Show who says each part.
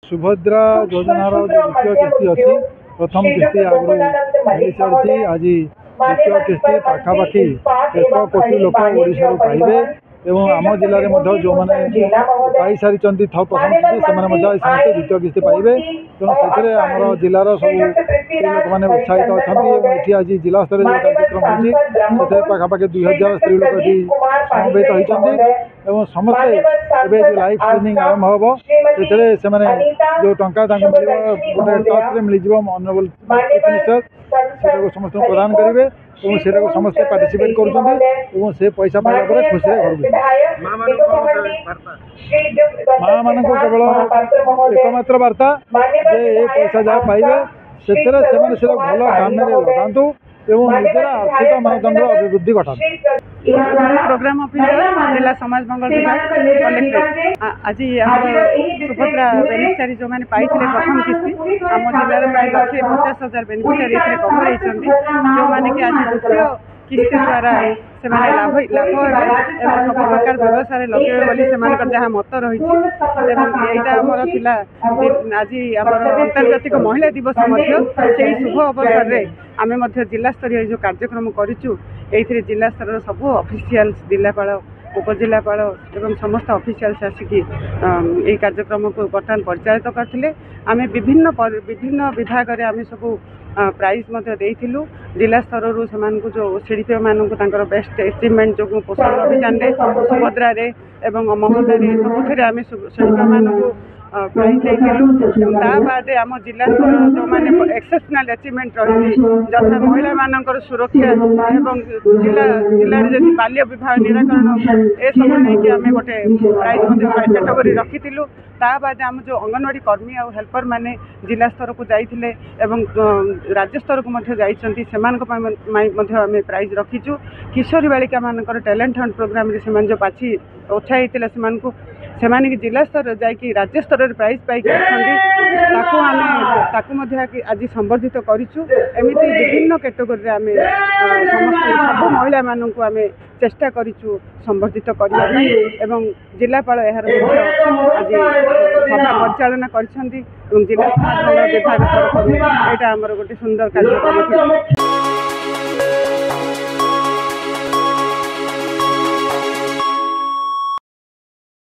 Speaker 1: सुभद्रा योजनार जो द्वितीय किस्ती अच्छी प्रथम किस्ती आगु मिल सारी आज द्वितीय किस्ती पाखापाखि 1 कोटी लोक ओडिशा पाइबे एवं आम जिले में जो मैंने पाई सारी प्रथम किस्ती से समस्त द्वितीय किस्ती पाइबे तेणु से आम जिलार सब स्त्री लोक मैंने उत्साहित अच्छा ये आज जिला स्तर जो कार्यक्रम होती पाखापाखि 2000 स्त्री लोक ये समवेत होती समस्ते जो लाइव स्ट्रीमिंग आरंभ हम से जो टंका गोटे टच मिल ऑनरेबल चीफ मिनिस्टर से समस्त प्रदान करेंगे और से समस्ते पार्टिसिपेट कर पैसा पाइबा खुशी घर माँ मान केवल एकमात्र वार्ता ये पैसा जहाँ पाइबे से भल काम लगातु एवं निजर आर्थिक मानदंड अभिवृद्धि घटात
Speaker 2: प्रोग्राम ऑफिसर जिला समाज मंगल विभाग कलेक्टर आज सुभद्रा बेनिफिशियरी जो मैंने पाई प्रथम किस्ती आम जिले प्राय 1,50,000 बेनिफिशियरी कवर होती जो मैंने कि आज द्वितीय किस्ती द्वारा से लाभ सब प्रकार व्यवसाय लगे जहाँ मत रही यहाँ आज आम अंतर्जातिक महिला दिवस से शुभ अवसर में आम जिला स्तरीय जो कार्यक्रम करूँ ये जिला स्तर सब ऑफिशियल्स जिलापाल उपजिलापाल एवं समस्त ऑफिशियल्स आसिकी ये कार्यक्रम को बर्तमान परिचालित करते आम विभिन्न विभाग में आम सब प्राइज देइथिलु जिला स्तर से जो शिल्पी मानक बेस्ट अचीवमेंट जो पोषण अभियान सुभद्रा एवं ममता सबुथ आम शिल्पी मानक प्राइज देइथिलु बाद आम जिला स्तर जो मैंने एक्सेप्शनल अचीवमेंट रही जथा महिला मानकर सुरक्षा एवं जिले जब बाल्य विवाह निराकरण ए सब नहीं आम गोटे प्राइज कैटेगोरी रखी बाद आम जो अंगनवाड़ी कर्मी और हेल्पर मैंने जिला स्तर को जाइए एवं राज्य स्तर को जाइछन्ति आम प्राइज रखीचु किशोरी बालिका मानकर टैलेंट हंट प्रोग्राम से जो बाछी उत्साह होता से जिला स्तर जाकि राज्य स्तर में प्राइज पाई आज संबर्धित करूँ एमती विभिन्न कैटेगोरी आम समस्त सब महिला मानक आम चेष्टा करूँ संबर्धित करने एवं जिलापाल यार आज सभा परिचालना कर जिला समाज विभाग तरफ यहाँ गोटे सुंदर कार्यक्रम।